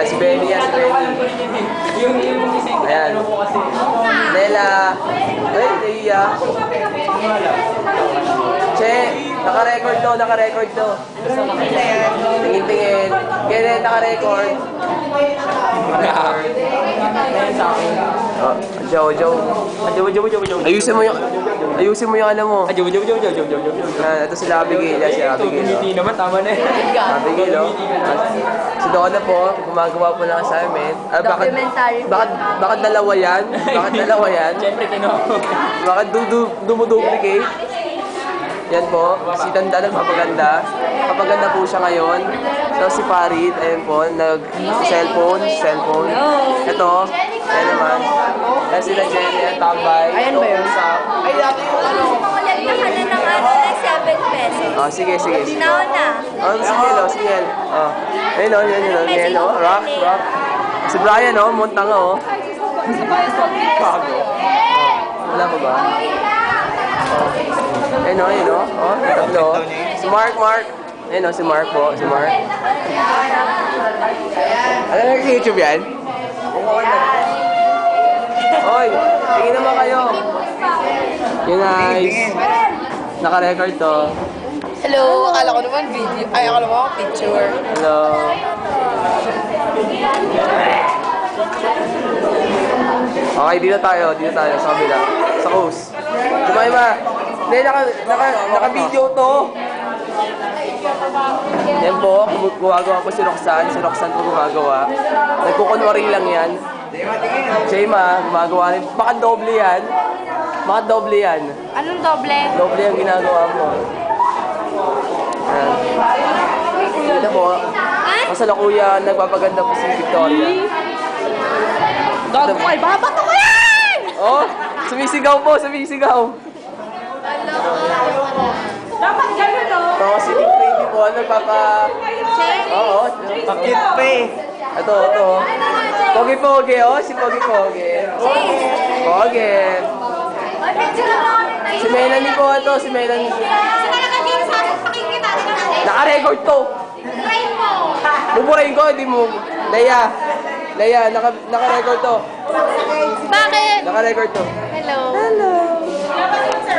Yan, si Benny yan, si Benny. Ayan. Nela. Ay, Leia. Che, naka-record to, naka-record to. Tingin-tingin. Ganyan, naka-record. Oh, Joe. Ayusin mo yung ano mo. Joe. Ito sila Abigail. Si Abigail. Hindi naman, tama na yan. Abigail, oh. Si Donna po, gumagawa po ng assignment. Bakit dalawa yan? Bakit dalawa yan? Siyempre, Bakit dumuduplicate? Yan po, si Tanda nagpapaganda. Papaganda po siya ngayon. So si Farid, ayun po, nag-cellphone. Ito, ayan naman. Ayan sila Jenny, ayan tambay. Ayan ba yun? Ay, dati yung ano. Kukulit ka na ng ano, ng 7 pesos. Oh, sige. Nauna. Oh, si Hel. Oh. Ayun, Hel, oh. Rock. Si Brian, oh, muntang, oh. Wala pa ba? Ayun, oh. Oh, tatlo. Si Mark. Ayun, oh, si Mark po. Si Mark. Ano na sa YouTube yan? Oy, tingin naman kayo. Yun, guys. Naka-record to. Hello, akala ko naman video. Ay, akala ko picture. Hello. Okay, dito tayo sa kabila. Sa coast. Jemima. Hindi, naka-video to. Yan po, gumagawa po si Roxanne. Si Roxanne po gumagawa. Nagkukunwari lang yan. Jemima, gumagawa rin. Baka doble yan. Anong doble? Doble ang ginagawa mo. Ayan. Ito po. Kasalukuyan, nagpapaganda po si Victoria. Gago ko ay babato ko yan! Oh, sumisigaw po. Dapat gano'n, no? Ito, si Nick Brady po, nagpapa... Oo, Pakit pa eh. ito. Pogi-pogi, oh, si Pogi-pogi. Pogi. Si Melanie po, ito, si Melanie. Naka-record to. Buburahin ko, hindi mo. Leia, naka-record to. Bakit? Naka-record to.